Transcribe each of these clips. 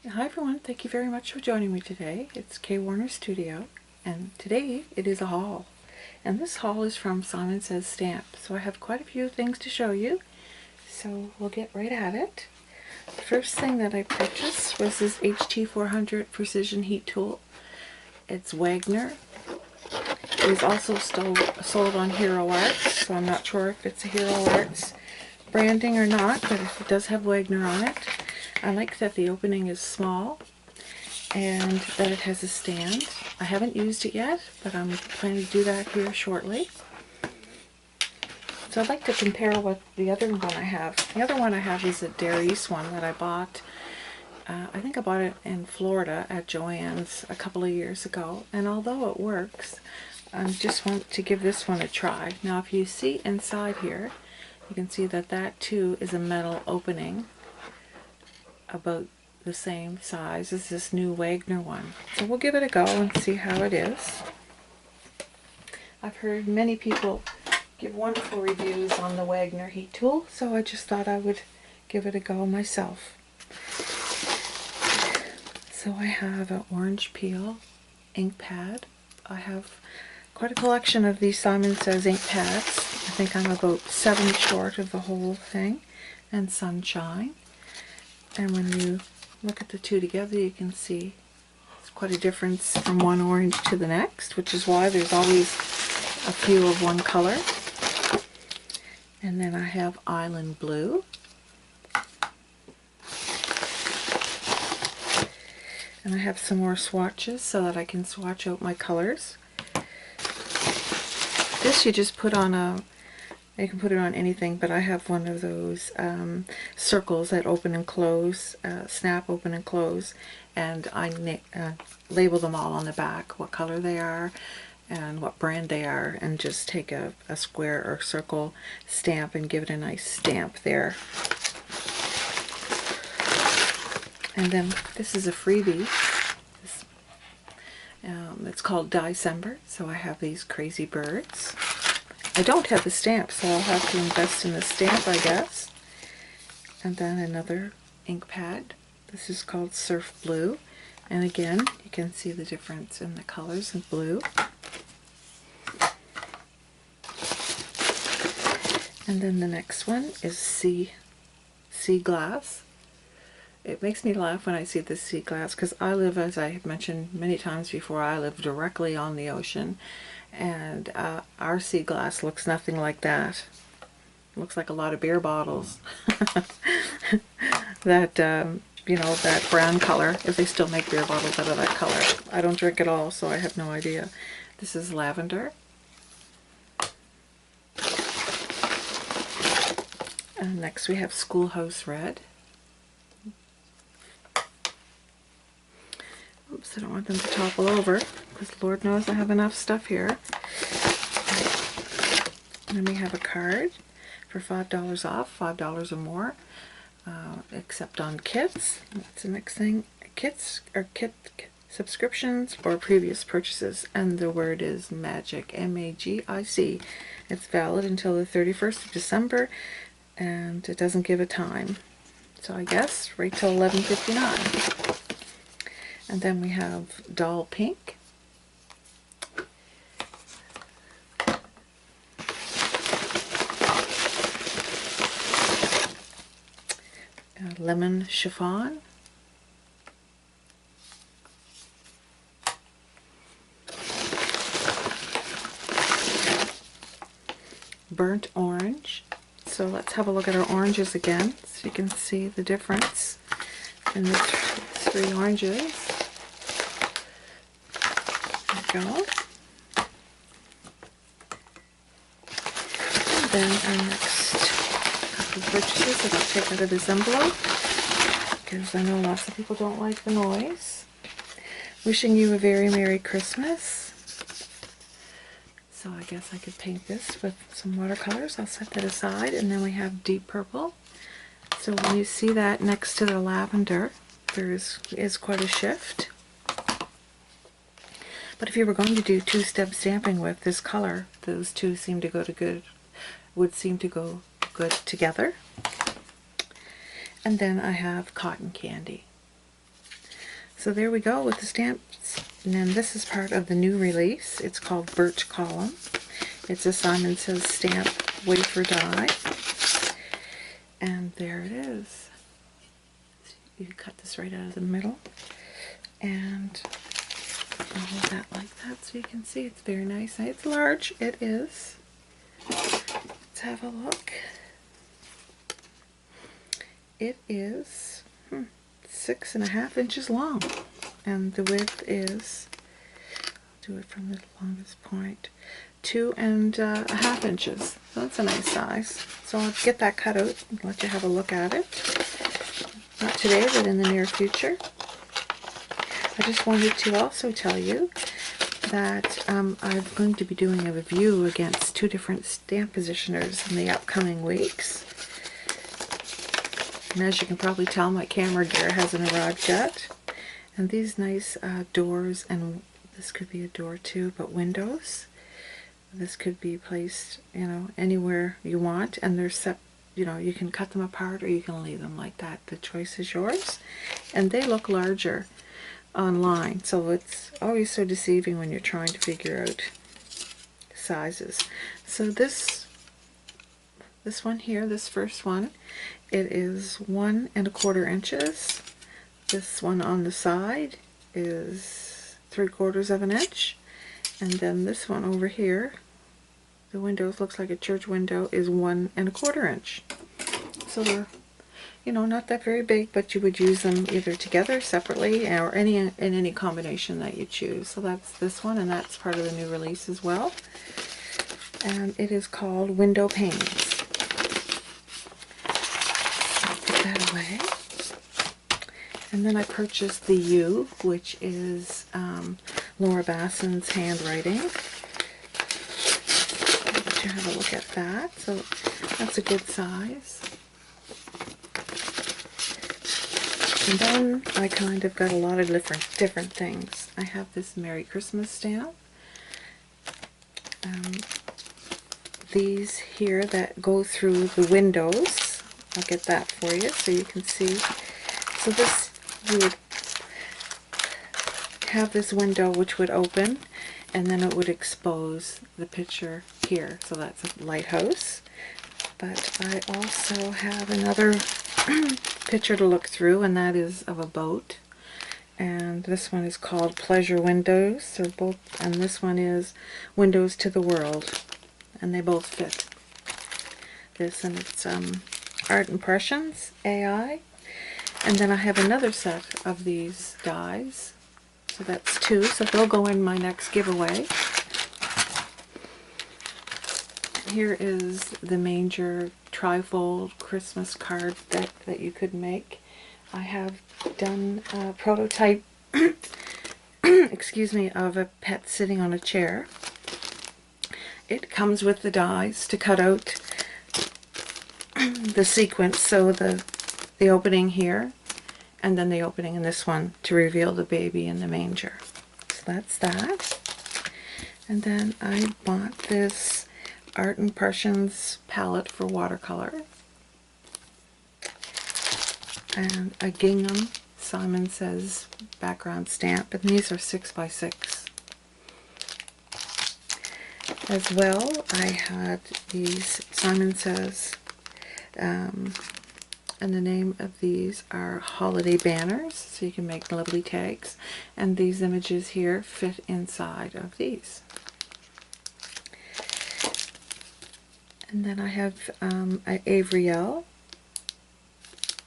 Hi everyone, thank you very much for joining me today. It's Kay Warner Studio, and today it is a haul. And this haul is from Simon Says Stamp, so I have quite a few things to show you. So we'll get right at it. The first thing that I purchased was this HT400 Precision Heat Tool. It's Wagner. It is also sold on Hero Arts, so I'm not sure if it's a Hero Arts branding or not, but it does have Wagner on it. I like that the opening is small and that it has a stand. I haven't used it yet, but I'm planning to do that here shortly. So I'd like to compare what the other one I have. The other one I have is a Darice one that I bought. I think I bought it in Florida at Joann's a couple of years ago, and although it works, I just want to give this one a try. Now if you see inside here, you can see that that too is a metal opening, about the same size as this new Wagner one. So we'll give it a go and see how it is. I've heard many people give wonderful reviews on the Wagner heat tool, so I just thought I would give it a go myself. So I have an orange peel ink pad. I have quite a collection of these Simon Says ink pads. I think I'm about 7 short of the whole thing, and Sunshine. And when you look at the two together, you can see it's quite a difference from one orange to the next, which is why there's always a few of one color. And then I have Island Blue. And I have some more swatches so that I can swatch out my colors. This you just put on a, you can put it on anything, but I have one of those circles that open and close, snap open and close, and I label them all on the back, what color they are and what brand they are, and just take a square or circle stamp and give it a nice stamp there. And then this is a freebie. It's called December, so I have these crazy birds. I don't have the stamp, so I'll have to invest in the stamp, I guess. And then another ink pad. This is called Surf Blue. And again, you can see the difference in the colors of blue. And then the next one is Sea Glass. It makes me laugh when I see this sea glass, because I live, as I have mentioned many times before, I live directly on the ocean. And our sea glass looks nothing like that. It looks like a lot of beer bottles. That, you know, that brown color, if they still make beer bottles out of that color. I don't drink at all, so I have no idea. This is lavender. And next we have Schoolhouse Red. Oops, I don't want them to topple over, because Lord knows I have enough stuff here. And then we have a card for $5 off, $5 or more, except on kits. That's the next thing. Kits or kit subscriptions or previous purchases. And the word is MAGIC, M-A-G-I-C. It's valid until the 31st of December, and it doesn't give a time. So I guess right till 11:59. And then we have Doll Pink. Lemon Chiffon. Burnt Orange. So let's have a look at our oranges again, so you can see the difference in the three oranges. There we go. And then our next couple of purchases that I'll take out of this envelope, because I know lots of people don't like the noise. Wishing you a very Merry Christmas. So I guess I could paint this with some watercolors. I'll set that aside. And then we have Deep Purple. So when you see that next to the lavender, there is quite a shift. But if you were going to do two-step stamping with this color, those two seem to go to good, would seem to go good together. And then I have Cotton Candy. So there we go with the stamps. And then this is part of the new release. It's called Birch Column. It's a Simon Says stamp wafer die. And there it is. So you cut this right out of the middle. And I'll hold that like that so you can see it's very nice. It's large. It is. Let's have a look. It is 6.5 inches long, and the width is, I'll do it from the longest point, 2.5 inches. So that's a nice size. So I'll get that cut out and let you have a look at it. Not today, but in the near future. I just wanted to also tell you that I'm going to be doing a review against 2 different stamp positioners in the upcoming weeks. And as you can probably tell, my camera gear hasn't arrived yet. And these nice doors, and this could be a door too, but windows. This could be placed, you know, anywhere you want, and they're set, you know, you can cut them apart or you can leave them like that. The choice is yours. And they look larger online, so it's always so deceiving when you're trying to figure out sizes. So this one here, this first one, it is 1.25 inches. This one on the side is 3/4 inch, and then this one over here, the windows, looks like a church window, is 1.25 inch. So they're, you know, not that very big, but you would use them either together, separately, or in any combination that you choose. So that's this one, and that's part of the new release as well. And it is called Window Panes. Put that away. And then I purchased the U, which is Laura Basson's handwriting. I'll let you have a look at that. So that's a good size. And then I kind of got a lot of different things. I have this Merry Christmas stamp. These here that go through the windows. I'll get that for you so you can see. So this, you would have this window which would open, and then it would expose the picture here. So that's a lighthouse. But I also have another picture to look through, and that is of a boat. And this one is called Pleasure Windows. They're both, and this one is Windows to the World. And they both fit this, and it's Art Impressions AI. And then I have another set of these dies, so that's 2, so they'll go in my next giveaway. Here is the Manger Tryfold Christmas card deck that you could make. I have done a prototype excuse me, of a pet sitting on a chair. It comes with the dies to cut out the sequence, so the opening here, and then the opening in this one to reveal the baby in the manger. So that's that. And then I bought this Art Impressions palette for watercolor, and a gingham Simon Says background stamp, and these are 6x6. As well, I had these Simon Says, and the name of these are holiday banners, so you can make lovely tags, and these images here fit inside of these. And then I have Avery, Elle,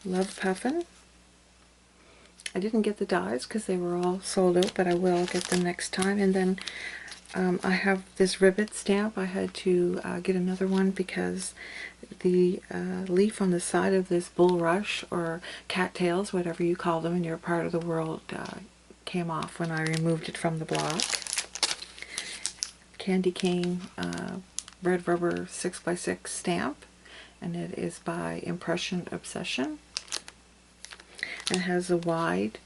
Love Puffin. I didn't get the dies because they were all sold out, but I will get them next time. And then I have this Ribbit stamp. I had to get another one because the leaf on the side of this bulrush, or cattails, whatever you call them in your part of the world, came off when I removed it from the block. Candy cane red rubber 6x6 stamp, and it is by Impression Obsession. It has a wide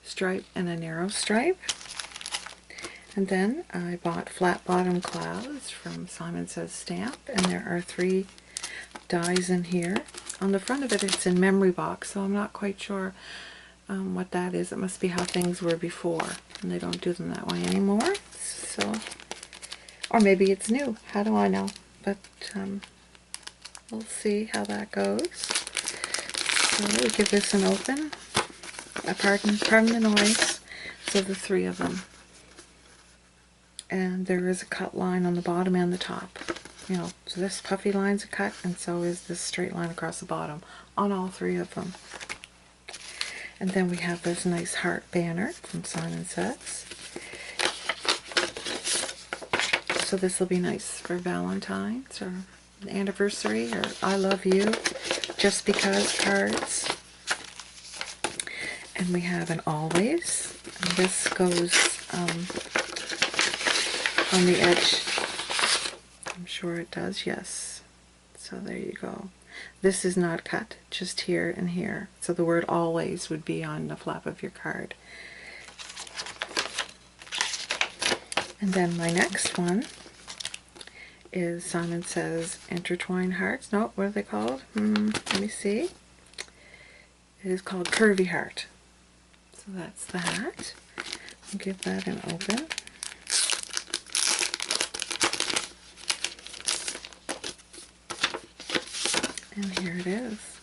stripe and a narrow stripe. And then I bought Flat Bottom Clouds from Simon Says Stamp, and there are 3 dies in here. On the front of it, it's in memory box, so I'm not quite sure what that is. It must be how things were before, and they don't do them that way anymore. So, or maybe it's new. How do I know? But we'll see how that goes. So we give this an open. Pardon the noise. So the three of them. And there is a cut line on the bottom and the top. You know, so this puffy line's a cut, and so is this straight line across the bottom on all three of them. And then we have this nice heart banner from Simon Says. So this will be nice for Valentine's or anniversary or I love you, just because cards. And we have an always. And this goes on the edge. I'm sure it does, yes. So there you go. This is not cut, just here and here. So the word always would be on the flap of your card. And then my next one is Simon Says intertwine hearts. No, what are they called? Let me see. It is called Curvy Heart. So that's that. I'll give that an open. And here it is.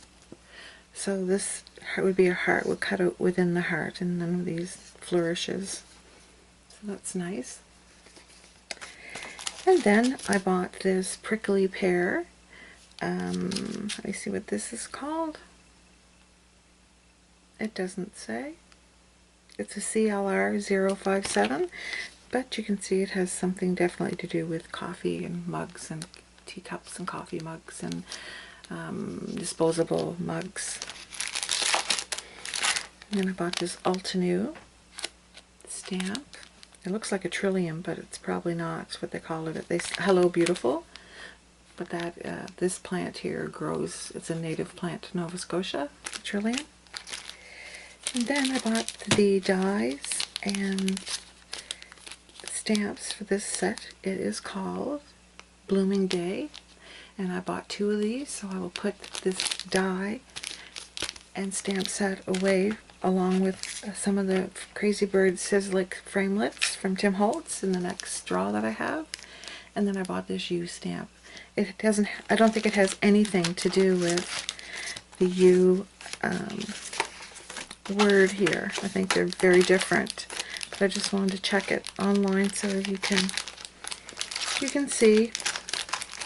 So this heart would be a heart, would cut out within the heart, and none of these flourishes. So that's nice. And then I bought this prickly pear. Let me see what this is called. It doesn't say. It's a CLR 057, but you can see it has something definitely to do with coffee and mugs and teacups and coffee mugs and disposable mugs. And then I bought this Altenew stamp. It looks like a trillium, but it's probably not. It's what they call it. Hello Beautiful. But that this plant here grows. It's a native plant to Nova Scotia, the trillium. And then I bought the dies and stamps for this set. It is called Blooming Day. And I bought 2 of these, so I will put this die and stamp set away along with some of the Crazy Bird Sizzix Framelits from Tim Holtz in the next draw that I have. And then I bought this U stamp. It doesn't, I don't think it has anything to do with the U word here. I think they're very different. But I just wanted to check it online so you can see.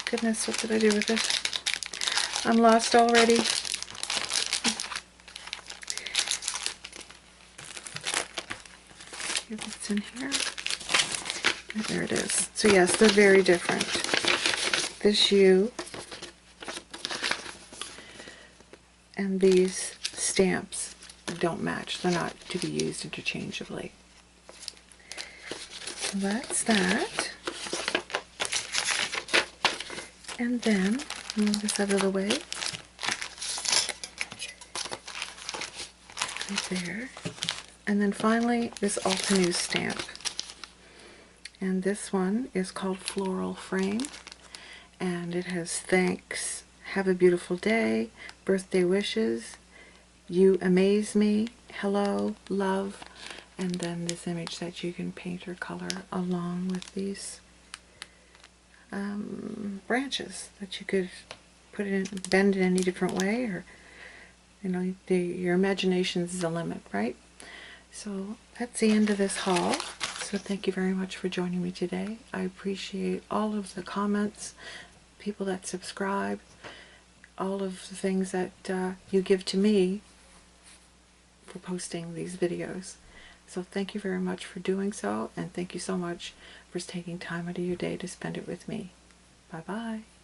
Goodness, what did I do with this? I'm lost already. See if it's in here. There it is. So yes, they're very different. This U and these stamps don't match. They're not to be used interchangeably. So that's that. And then, move this out of the way. Right there. And then finally, this Altenew stamp. And this one is called Floral Frame. And it has thanks, have a beautiful day, birthday wishes, you amaze me, hello, love, and then this image that you can paint or color along with these branches that you could put it in, bend in any different way, or you know, your imagination is the limit, right? So that's the end of this haul. So thank you very much for joining me today. I appreciate all of the comments, people that subscribe, all of the things that you give to me for posting these videos. So thank you very much for doing so, and thank you so much for taking time out of your day to spend it with me. Bye-bye.